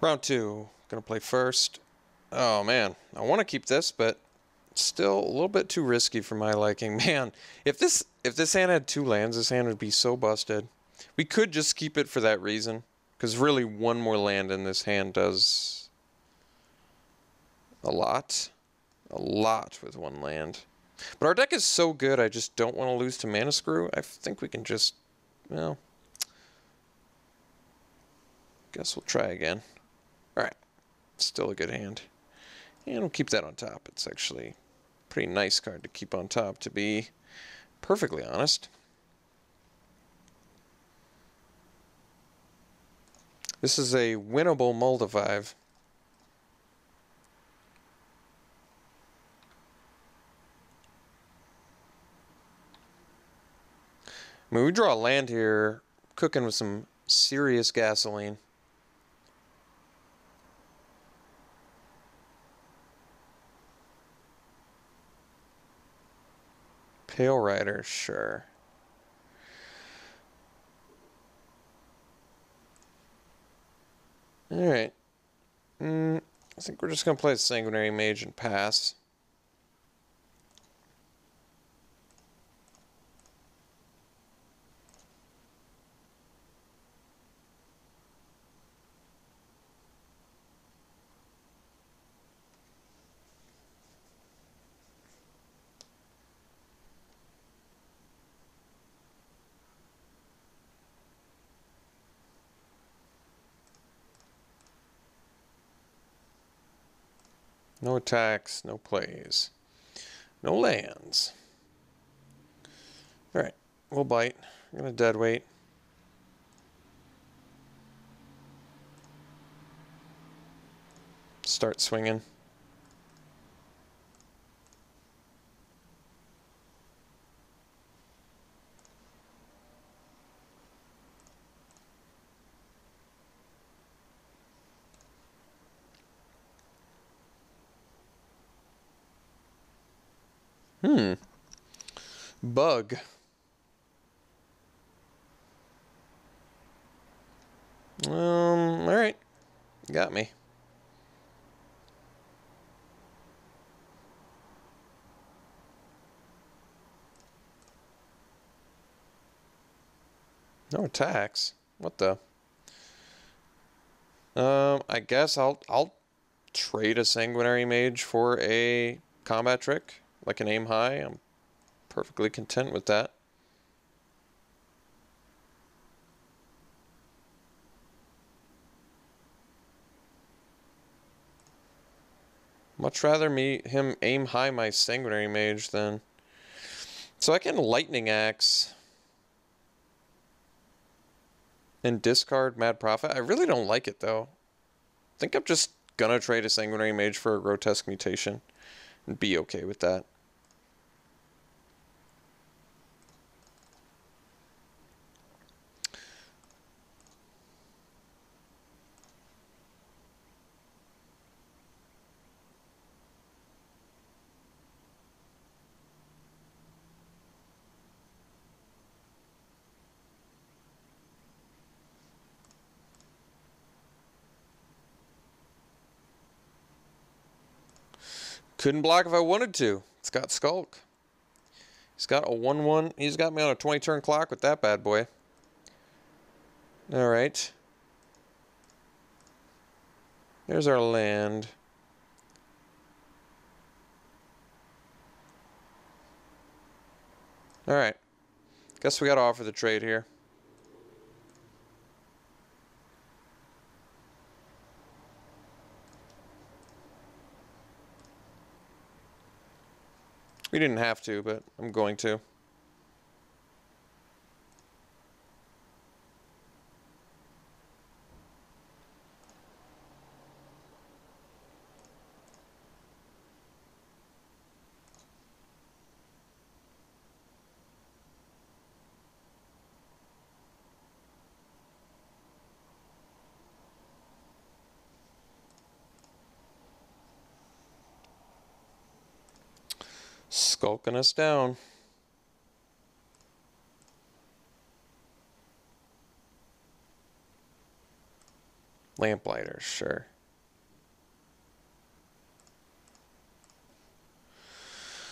Round two. Gonna play first. Oh man, I want to keep this, but still a little bit too risky for my liking. Man, if this hand had 2 lands, this hand would be so busted. We could just keep it for that reason, because really one more land in this hand does a lot with 1 land. But our deck is so good, I just don't want to lose to Mana Screw. I think we can just, well, guess we'll try again. Alright, still a good hand. And we'll keep that on top. It's actually a pretty nice card to keep on top, to be perfectly honest. This is a winnable multi-5. I mean, we draw a land here, cooking with some serious gasoline. Pale Rider, sure. Alright. I think we're just going to play Sanguinary Mage and pass. No attacks, no plays, no lands. Alright, we'll bite. I'm going to dead weight. Start swinging. Bug. Alright. Got me. No attacks. What the? I guess I'll trade a Sanguinary Mage for a combat trick, like an aim high. I'm perfectly content with that. Much rather him aim high my Sanguinary Mage than... So I can Lightning Axe and discard Mad Prophet. I really don't like it though. I think I'm just gonna trade a Sanguinary Mage for a Grotesque Mutation and be okay with that. Couldn't block if I wanted to. It's got Skulk. He's got a 1/1. He's got me on a 20-turn clock with that bad boy. Alright. There's our land. Alright. Guess we gotta offer the trade here. We didn't have to, but I'm going to. Skulking us down. Lamplighter, sure.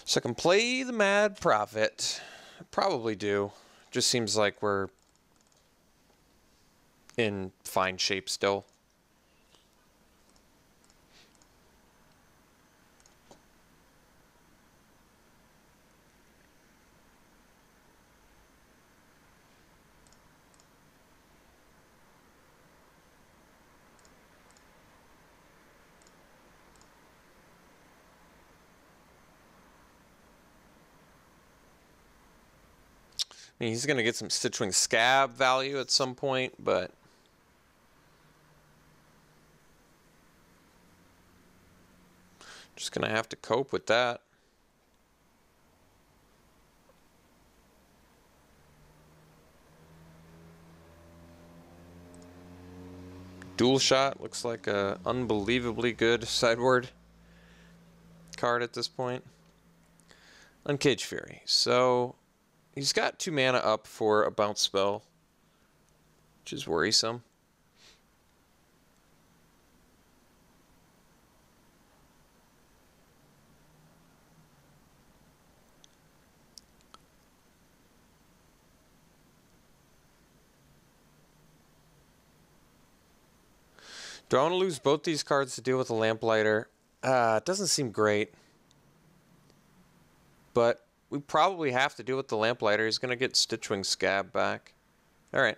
So I can play the Mad Prophet. I probably do. Just seems like we're in fine shape still. I mean, he's going to get some Stitchwing Scab value at some point, but just going to have to cope with that. Dual Shot looks like a unbelievably good sideboard card at this point. Uncaged Fury. So he's got 2 mana up for a bounce spell, which is worrisome. Do I want to lose both these cards to deal with the Lamplighter? It doesn't seem great. But we probably have to deal with the Lamplighter. He's going to get Stitchwing Scab back. Alright.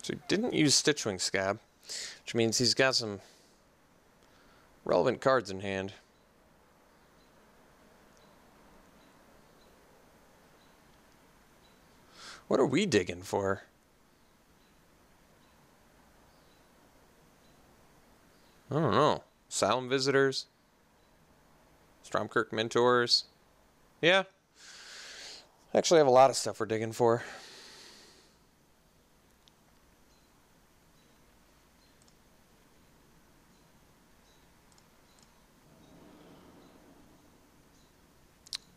So he didn't use Stitchwing Scab, which means he's got some relevant cards in hand. What are we digging for? I don't know. Asylum Visitors? Stromkirk Mentors? Yeah. Actually, I have a lot of stuff we're digging for.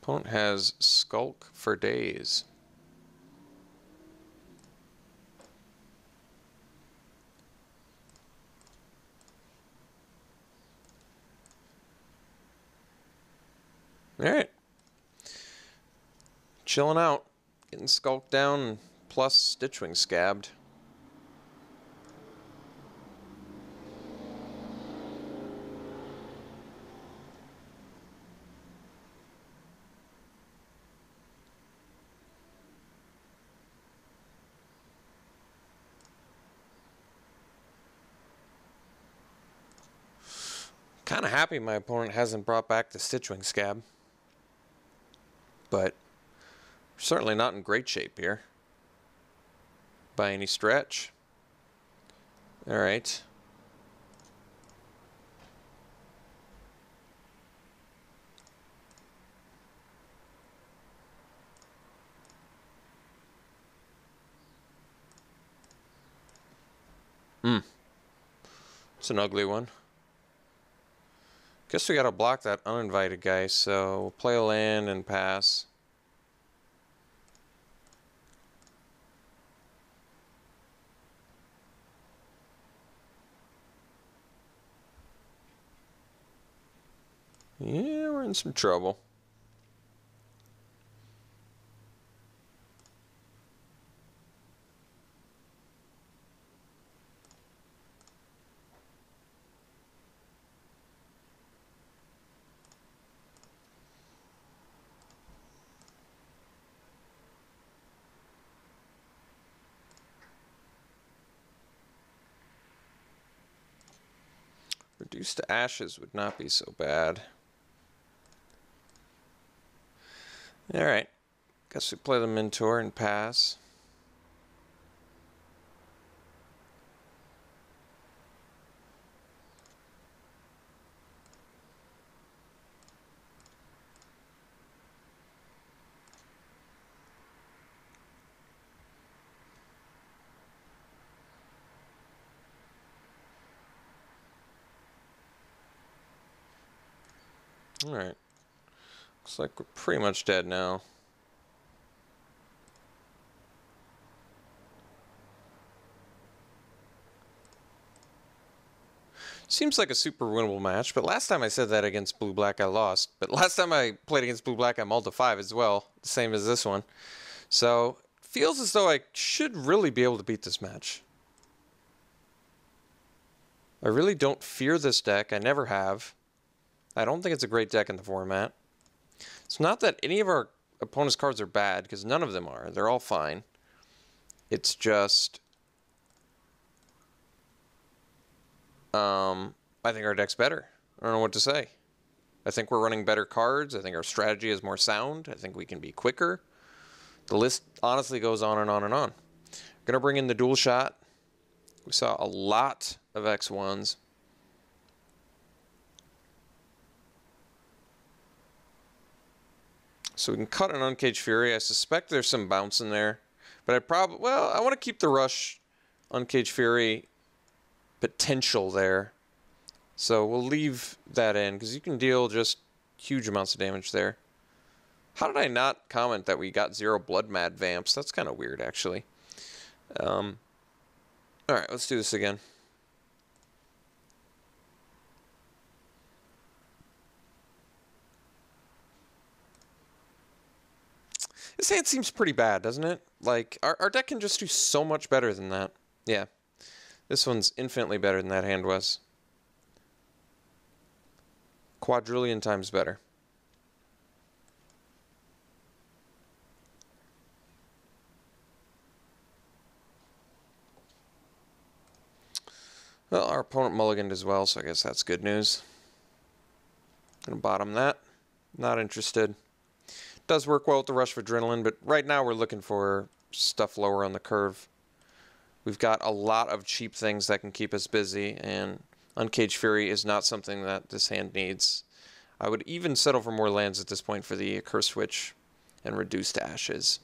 Opponent has Skulk for Days. Alright. Chilling out. Getting Skulk down, plus Stitchwing Scabbed. Kind of happy my opponent hasn't brought back the Stitchwing Scab. But we're certainly not in great shape here. By any stretch. Alright. It's an ugly one. Guess we gotta block that uninvited guy, so we'll play a land and pass. Yeah, we're in some trouble. Reduced to ashes would not be so bad. Alright. Guess we play the Mentor and pass. Alright. Looks like we're pretty much dead now. Seems like a super winnable match, but last time I said that against Blue-Black I lost. But last time I played against Blue-Black I mulled to 5 as well, the same as this one. So, feels as though I should really be able to beat this match. I really don't fear this deck, I never have. I don't think it's a great deck in the format. It's not that any of our opponent's cards are bad, because none of them are. They're all fine. It's just... I think our deck's better. I don't know what to say. I think we're running better cards. I think our strategy is more sound. I think we can be quicker. The list honestly goes on and on and on. Gonna bring in the dual shot. We saw a lot of X1s. So we can cut an Uncaged Fury. I suspect there's some bounce in there. But I want to keep the Rush Uncaged Fury potential there. So we'll leave that in, because you can deal just huge amounts of damage there. How did I not comment that we got 0 Blood Mad Vamps? That's kind of weird, actually. Alright, let's do this again. This hand seems pretty bad, doesn't it? Like, our deck can just do so much better than that. Yeah. This one's infinitely better than that hand was. Quadrillion times better. Well, our opponent mulliganed as well, so I guess that's good news. Gonna bottom that. Not interested. Does work well with the Rush of Adrenaline, but right now we're looking for stuff lower on the curve. We've got a lot of cheap things that can keep us busy, and Uncaged Fury is not something that this hand needs. I would even settle for more lands at this point for the Curse Witch and Reduce to Ashes.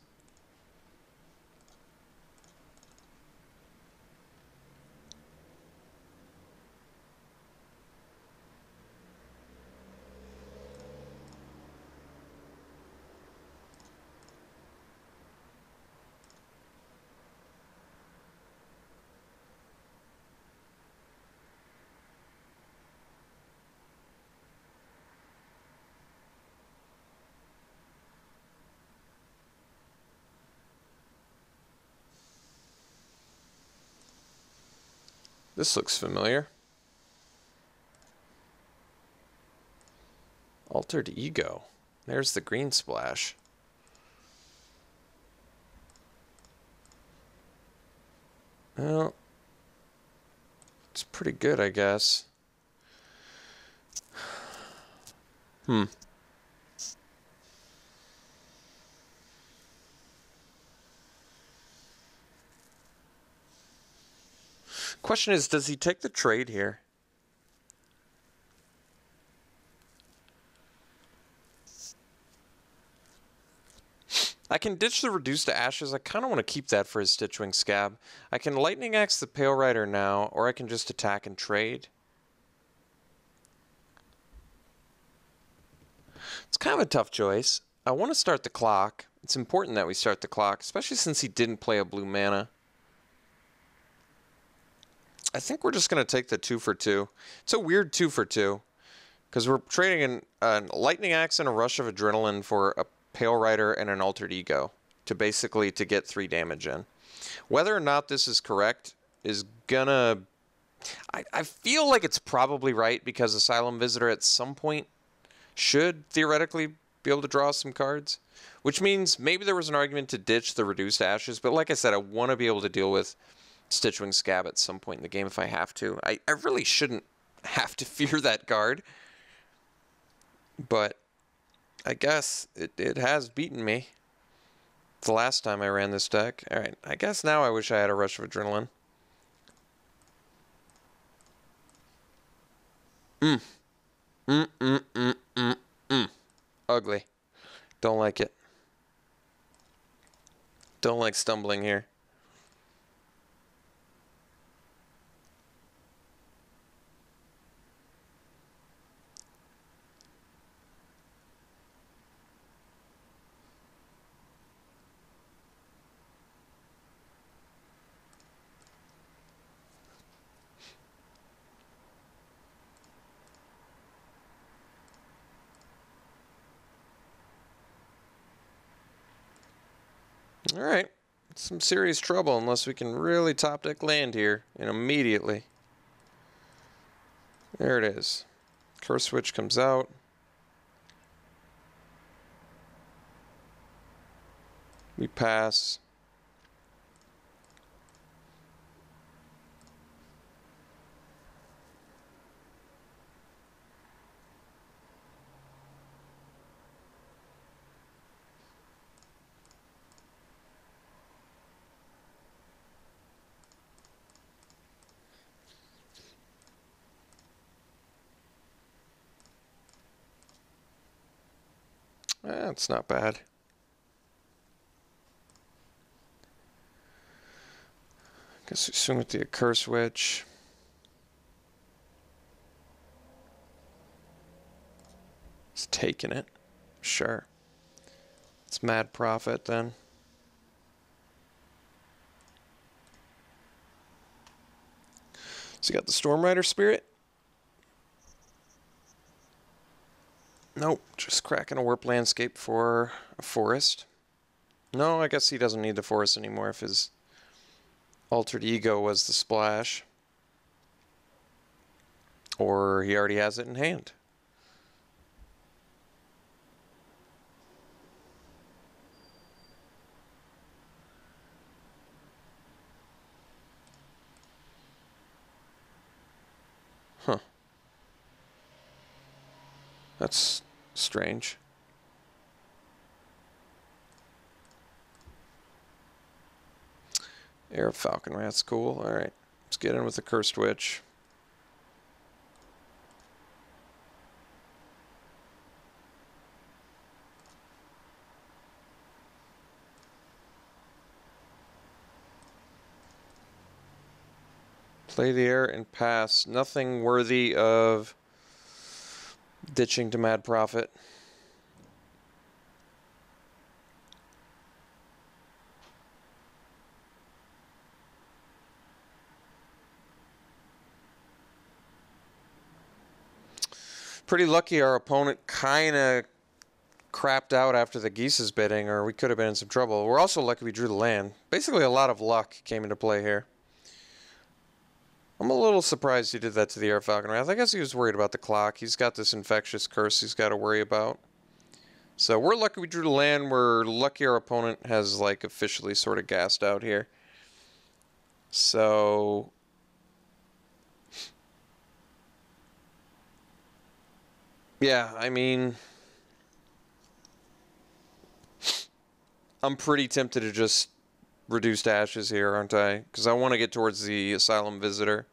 This looks familiar. Altered Ego. There's the green splash. Well, it's pretty good, I guess. Question is, does he take the trade here? I can ditch the Reduce to Ashes. I kind of want to keep that for his Stitchwing Scab. I can Lightning Axe the Pale Rider now, or I can just attack and trade. It's kind of a tough choice. I want to start the clock. It's important that we start the clock, especially since he didn't play a blue mana. I think we're just going to take the 2 for 2. It's a weird 2 for 2, because we're trading a Lightning Axe and a Rush of Adrenaline for a Pale Rider and an Altered Ego to get 3 damage in. Whether or not this is correct is gonna... I feel like it's probably right, because Asylum Visitor at some point should theoretically be able to draw some cards, which means maybe there was an argument to ditch the Reduced Ashes, but like I said, I want to be able to deal with Stitchwing Scab at some point in the game if I have to. I really shouldn't have to fear that card, but I guess it has beaten me the last time I ran this deck. Alright, I guess now I wish I had a Rush of Adrenaline. Ugly. Don't like it. Don't like stumbling here. Alright. Some serious trouble unless we can really top deck land here. And immediately. There it is. Curse switch comes out. We pass. That's not bad. Guess we swing with the curse switch. It's taking it. Sure. It's mad profit then. So you got the Storm Rider Spirit. Nope, just cracking a warp landscape for a forest. No, I guess he doesn't need the forest anymore if his altered ego was the splash. Or he already has it in hand. Huh. That's strange. Air of Falcon Rat's cool. Alright, let's get in with the Cursed Witch. Play the air and pass. Nothing worthy of ditching to Mad Prophet. Pretty lucky our opponent kind of crapped out after the Geese's bidding, or we could have been in some trouble. We're also lucky we drew the land. Basically, a lot of luck came into play here. I'm a little surprised he did that to the Air Falcon Wrath. I guess he was worried about the clock. He's got this infectious curse he's got to worry about. So we're lucky we drew the land. We're lucky our opponent has, like, officially sort of gassed out here. So yeah, I mean, I'm pretty tempted to just reduce to ashes here, aren't I? Because I want to get towards the Asylum Visitor.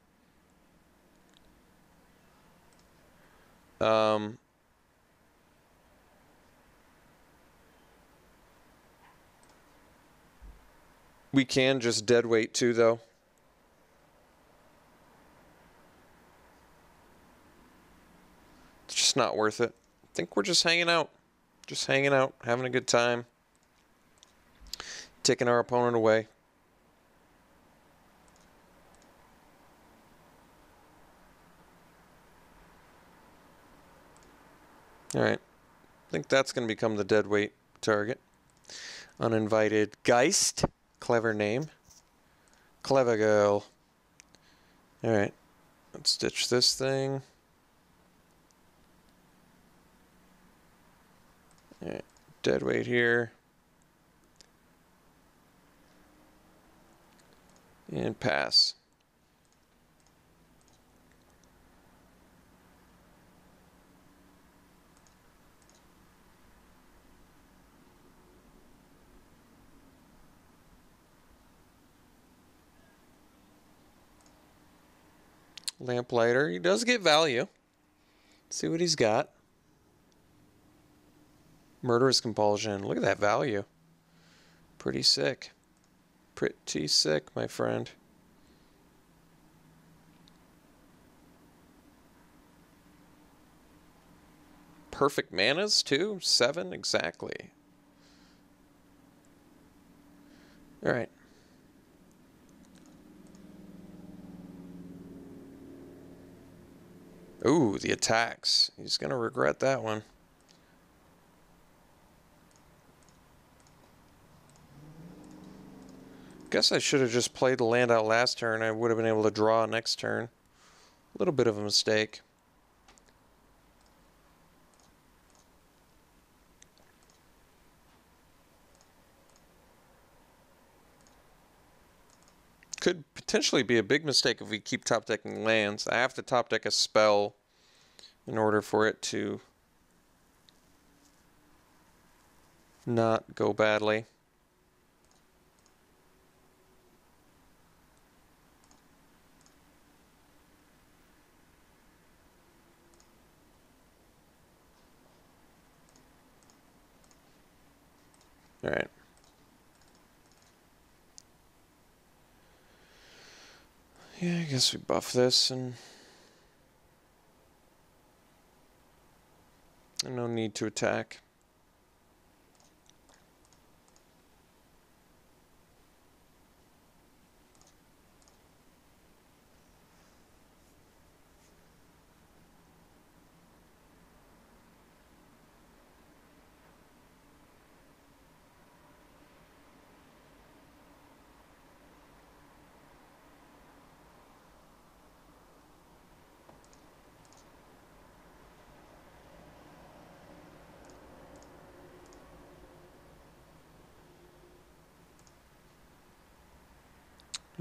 We can just dead weight too, though. It's just not worth it. I think we're just hanging out. Just hanging out, having a good time. Taking our opponent away. Alright. I think that's going to become the dead weight target. Uninvited Geist. Clever name. Clever girl. Alright. Let's ditch this thing. Alright. Dead weight here. And pass. Lamplighter. He does get value. Let's see what he's got. Murderous Compulsion. Look at that value. Pretty sick. Pretty sick, my friend. Perfect manas, too? 7, exactly. Alright. Ooh, the attacks. He's going to regret that one. Guess I should have just played the land out last turn. I would have been able to draw next turn. A little bit of a mistake. Could potentially be a big mistake if we keep top decking lands. I have to top deck a spell in order for it to not go badly. All right. Yeah, I guess we buff this and no need to attack.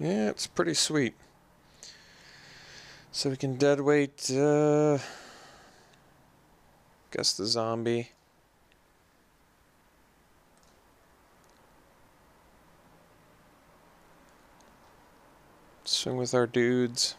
Yeah, it's pretty sweet. So we can deadweight, guess the zombie. Swing with our dudes.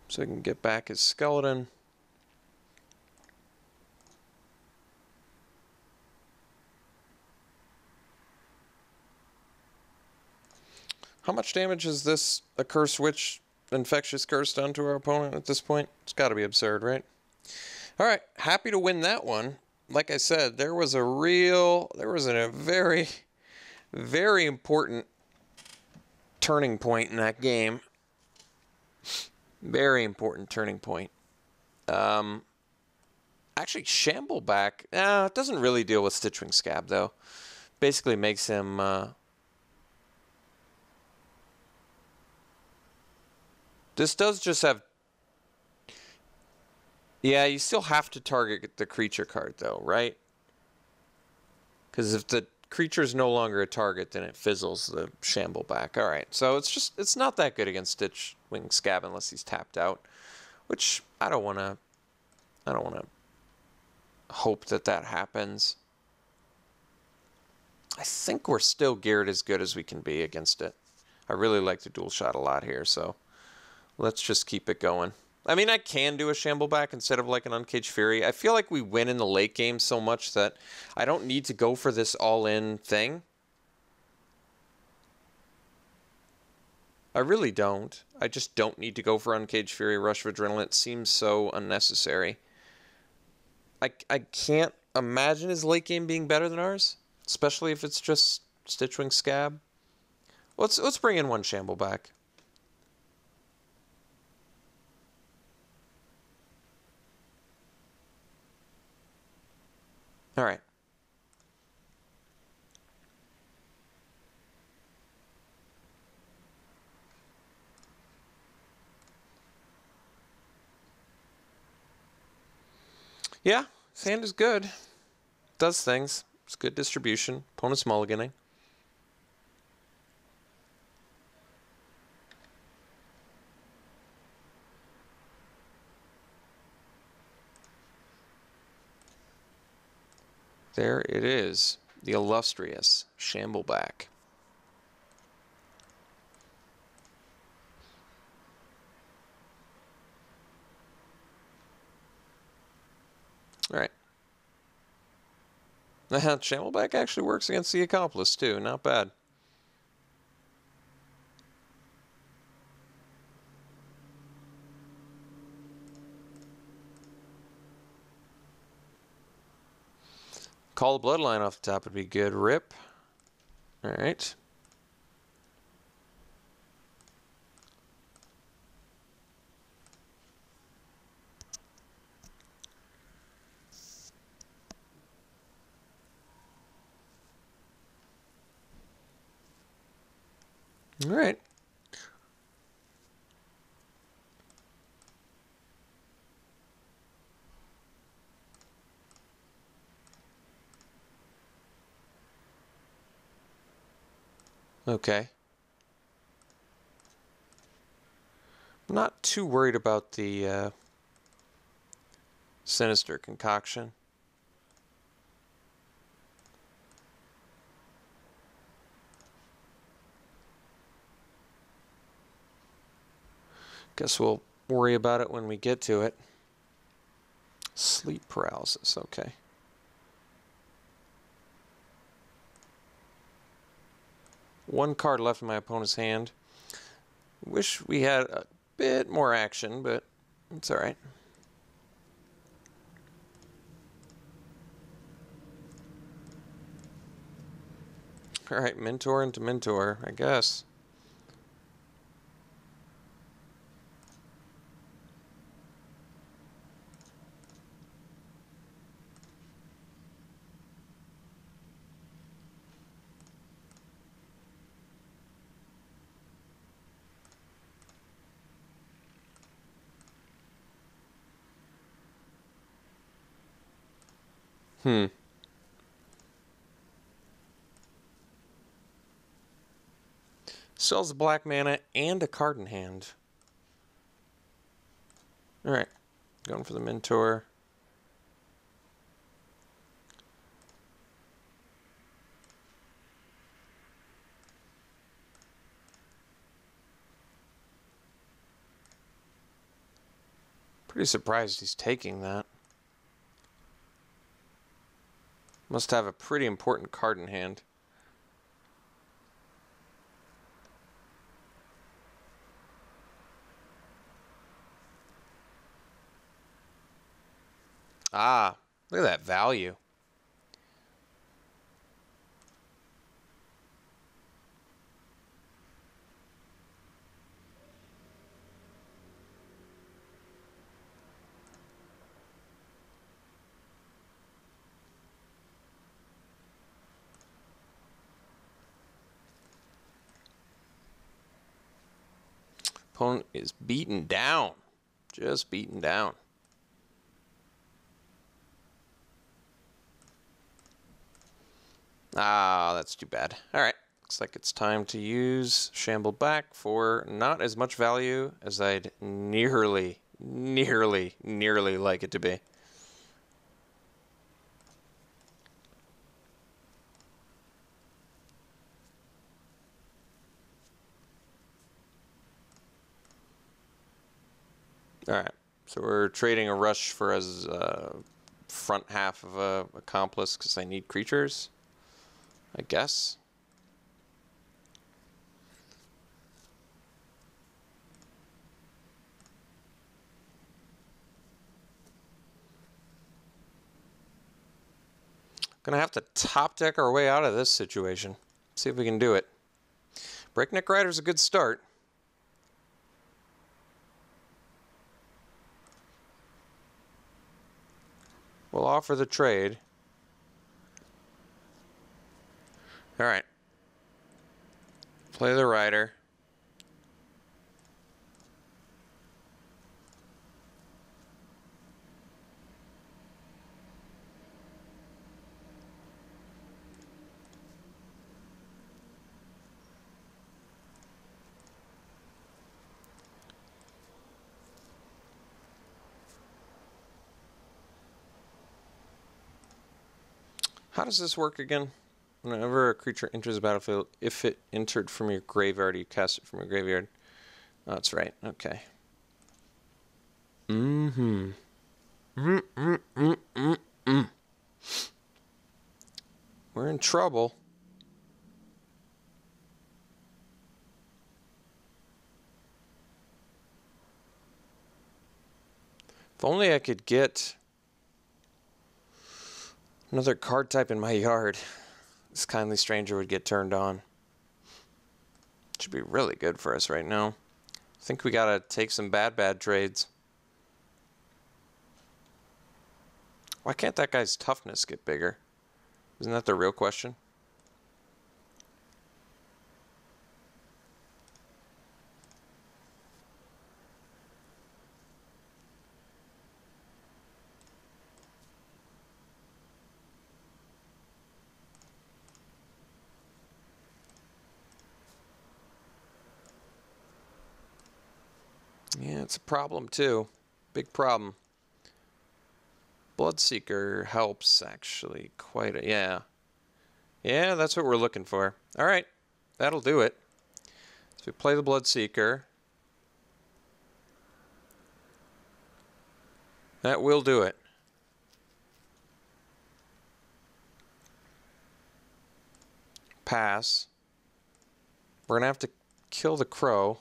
So he can get back his skeleton. How much damage is this a Curse Witch Infectious Curse done to our opponent at this point? It's got to be absurd, right? All right, happy to win that one. Like I said, there was a very, very important turning point in that game. Very important turning point. Actually, Shambleback, it doesn't really deal with Stitchwing Scab, though. Basically makes him... this does just have... Yeah, you still have to target the creature card, though, right? Because if the creature is no longer a target, then it fizzles the Shambleback. All right, so it's not that good against Stitchwing Scab unless he's tapped out, which I don't want to hope that happens. I think we're still geared as good as we can be against it. I really like the dual shot a lot here, so let's just keep it going. I mean, I can do a Shambleback instead of like an Uncaged Fury. I feel like we win in the late game so much that I don't need to go for this all-in thing. I really don't. I just don't need to go for Uncaged Fury, Rush of Adrenaline. It seems so unnecessary. I can't imagine his late game being better than ours, especially if it's just Stitchwing Scab. Let's bring in one Shambleback. All right. Yeah, his hand is good. Does things. It's good distribution. Opponent's mulliganing. There it is. The illustrious Shambleback. All right. Shambleback actually works against the Accomplice, too. Not bad. Call the Bloodline off the top would be good. Rip. All right. All right. Okay. I'm not too worried about the Sinister concoction. Guess we'll worry about it when we get to it. Sleep paralysis, okay. One card left in my opponent's hand. Wish we had a bit more action, but it's alright. Alright, Mentor into Mentor, I guess. Still has a black mana and a card in hand. Alright, going for the Mentor. Pretty surprised he's taking that. Must have a pretty important card in hand. Ah, look at that value. Opponent is beaten down. Just beaten down. Ah, that's too bad. Alright, looks like it's time to use Shamble back for not as much value as I'd nearly like it to be. Alright, so we're trading a rush for as front half of a accomplice because I need creatures, I guess. Gonna have to top deck our way out of this situation. See if we can do it. Breakneck Rider's a good start. We'll offer the trade. Alright. Play the Rider. How does this work again? Whenever a creature enters the battlefield, if it entered from your graveyard, you cast it from your graveyard. Oh, that's right. Okay. We're in trouble. If only I could get another card type in my yard, this Kindly Stranger would get turned on. Should be really good for us right now. I think we gotta take some bad trades. Why can't that guy's toughness get bigger? Isn't that the real question? Yeah, it's a problem too. Big problem. Bloodseeker helps actually quite a... Yeah. Yeah, that's what we're looking for. All right. That'll do it. So we play the Bloodseeker. That will do it. Pass. We're going to have to kill the crow.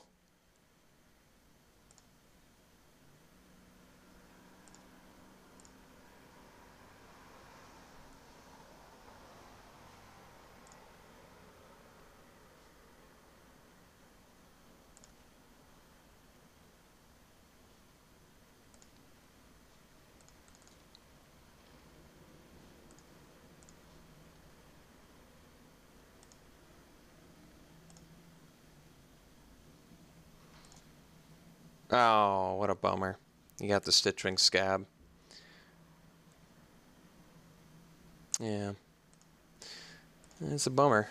Oh, what a bummer. You got the Stitchwing Scab. Yeah. It's a bummer.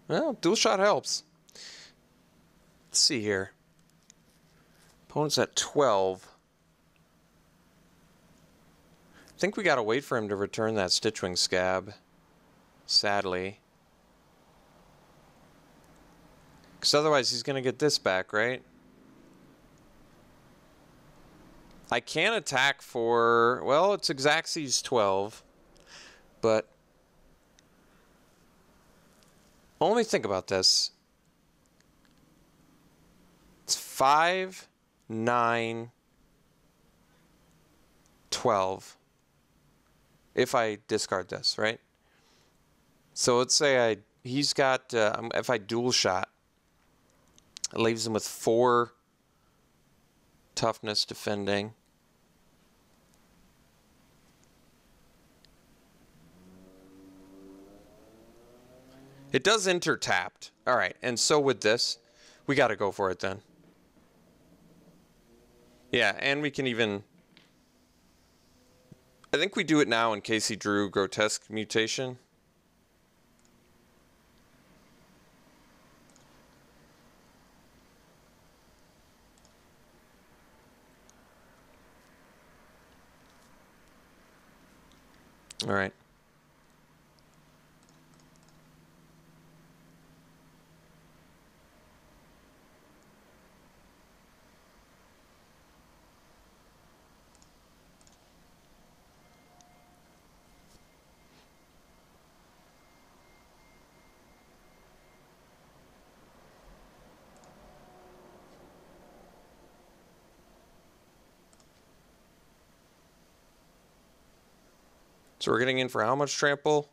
Well, dual shot helps. Let's see here. Opponent's at 12. I think we gotta wait for him to return that Stitchwing Scab. Sadly. Because otherwise he's gonna get this back, right? I can attack for... Well, it's Xaxes 12. But... Only think about this. It's 5, 9, 12. If I discard this, right? So let's say he's got, if I dual shot, it leaves him with 4 toughness defending. It does enter tapped. All right, and so with this, we got to go for it then. Yeah, and we can even... I think we do it now in case he drew Grotesque Mutation. All right. So we're getting in for how much trample?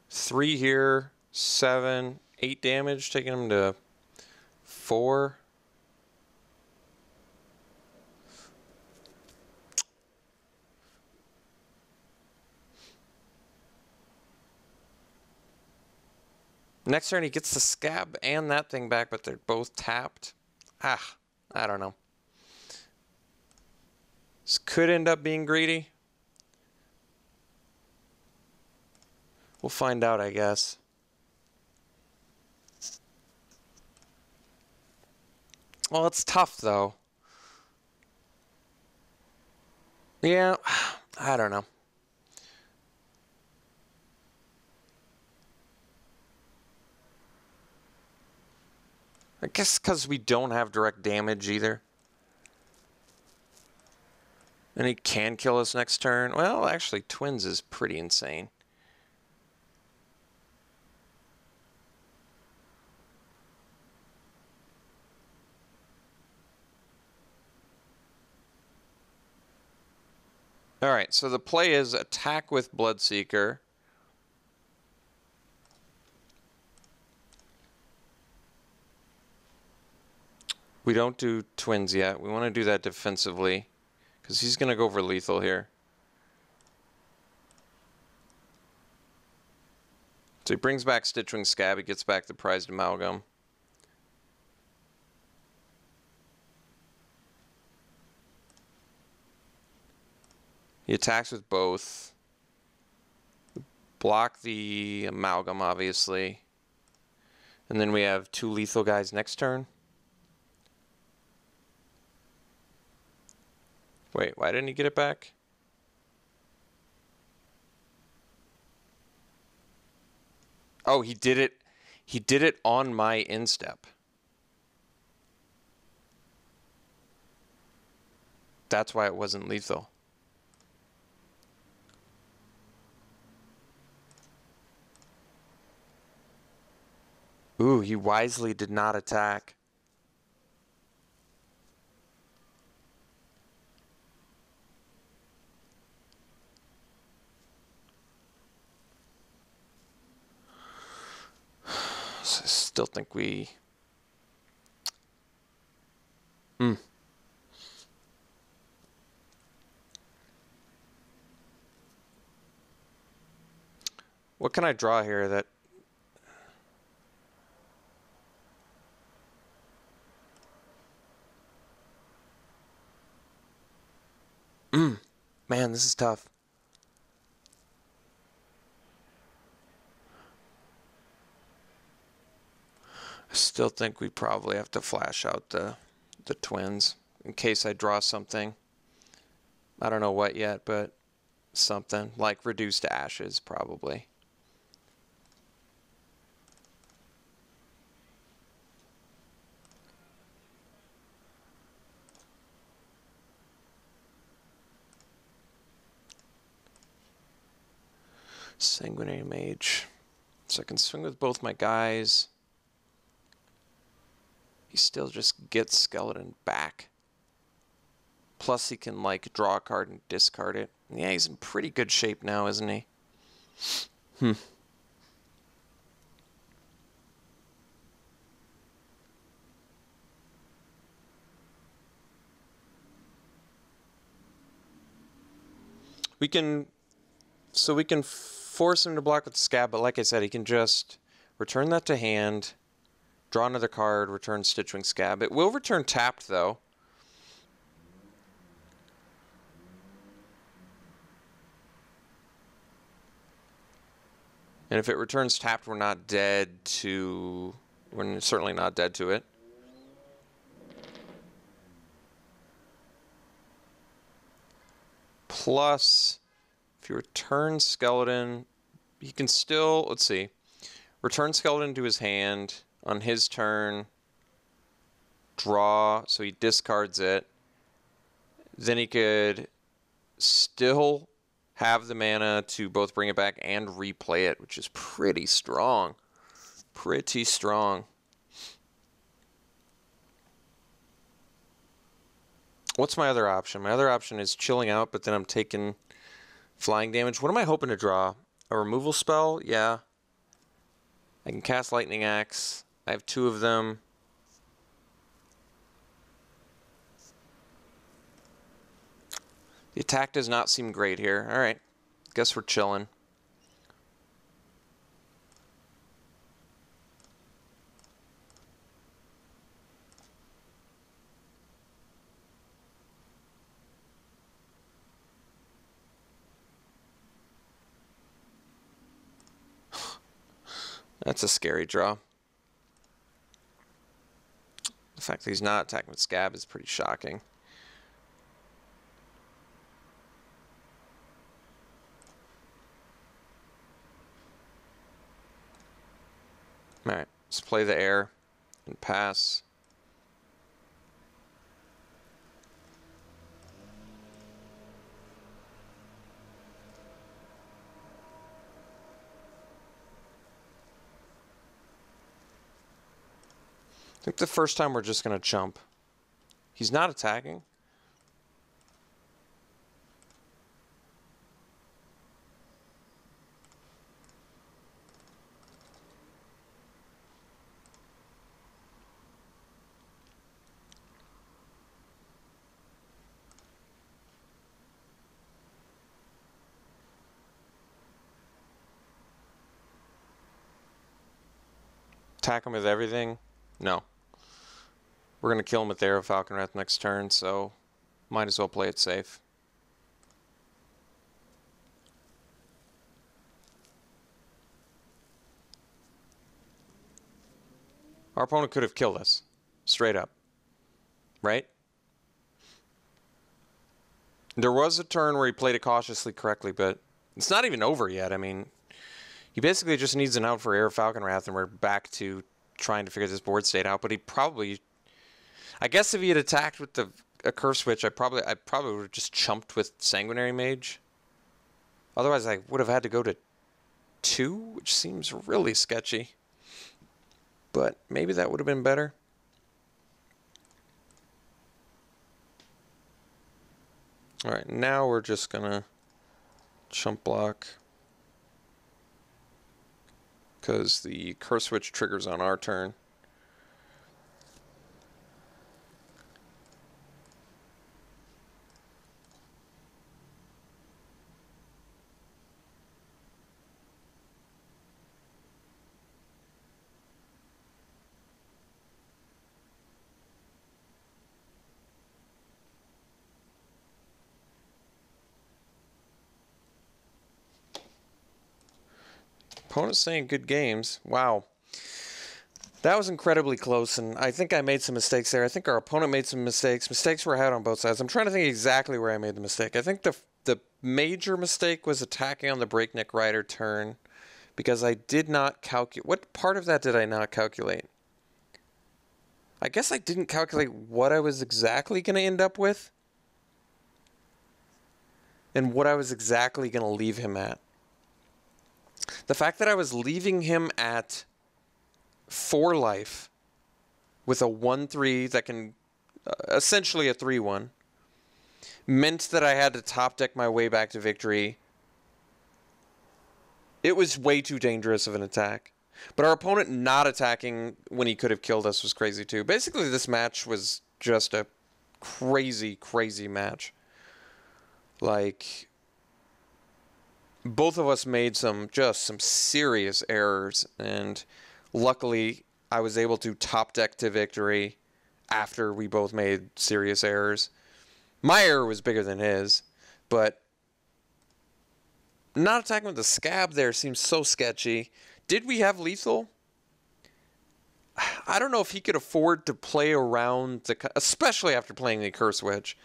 3 here, 7, 8 damage, taking him to 4. Next turn he gets the Scab and that thing back, but they're both tapped. I don't know. This could end up being greedy. We'll find out, I guess. Well, it's tough, though. Yeah, I don't know. I guess because we don't have direct damage either. And he can kill us next turn. Well, actually, Twins is pretty insane. Alright, so the play is attack with Bloodseeker. We don't do Twins yet. We want to do that defensively. Because he's going to go for lethal here. So he brings back Stitchwing Scab. He gets back the prized amalgam. He attacks with both. Block the amalgam, obviously. And then we have 2 lethal guys next turn. Wait, why didn't he get it back? Oh, he did it. He did it on my instep. That's why it wasn't lethal. Ooh, he wisely did not attack. I still think we... What can I draw here that... Man, this is tough. I still think we probably have to flash out the twins in case I draw something. I don't know what yet, but something like reduced to ashes probably. Sanguinary Mage. So I can swing with both my guys. He still just gets Skeleton back. Plus he can like draw a card and discard it. Yeah, he's in pretty good shape now, isn't he? We can force him to block with the Scab, but like I said, he can just return that to hand, draw another card, return Stitchwing Scab. It will return tapped, though. And if it returns tapped, we're not dead to... We're certainly not dead to it. Plus, if you return Skeleton, he can still... Let's see. Return Skeleton to his hand on his turn. Draw, so he discards it. Then he could still have the mana to both bring it back and replay it, which is pretty strong. Pretty strong. What's my other option? My other option is chilling out, but then I'm taking flying damage. What am I hoping to draw? A removal spell? Yeah. I can cast Lightning Axe. I have 2 of them. The attack does not seem great here. Alright. Guess we're chilling. That's a scary draw. The fact that he's not attacking with Scab is pretty shocking. Alright, let's play the air and pass. I think the first time we're just going to jump. He's not attacking. Attack him with everything? No. We're going to kill him with Arrow Falcon Wrath next turn, so might as well play it safe. Our opponent could have killed us. Straight up. Right? There was a turn where he played it cautiously correctly, but it's not even over yet. I mean, he basically just needs an out for Air Falcon Wrath, and we're back to trying to figure this board state out. But he probably, I guess, if he had attacked with a curve switch, I probably would have just chumped with Sanguinary Mage. Otherwise, I would have had to go to 2, which seems really sketchy. But maybe that would have been better. All right, now we're just gonna chump block because the curve switch triggers on our turn. Opponent's saying good games. Wow. That was incredibly close, and I think I made some mistakes there. I think our opponent made some mistakes. Mistakes were had on both sides. I'm trying to think exactly where I made the mistake. I think the major mistake was attacking on the Breakneck Rider turn because I did not calculate. What part of that did I not calculate? I guess I didn't calculate what I was exactly going to end up with and what I was exactly going to leave him at. The fact that I was leaving him at 4 life with a 1/3 that can essentially a 3/1 meant that I had to top deck my way back to victory. It was way too dangerous of an attack. But our opponent not attacking when he could have killed us was crazy too. Basically, this match was just a crazy, crazy match. Like, both of us made some serious errors, and luckily I was able to top deck to victory after we both made serious errors. My error was bigger than his, but not attacking with the scab there seems so sketchy. Did we have lethal? I don't know if he could afford to play around, especially after playing the curse switch.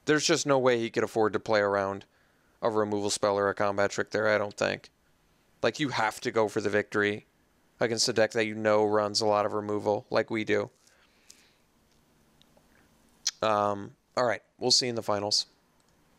There's just no way he could afford to play around a removal spell or a combat trick there, I don't think. Like, you have to go for the victory against a deck that you know runs a lot of removal, like we do. All right, we'll see in the finals.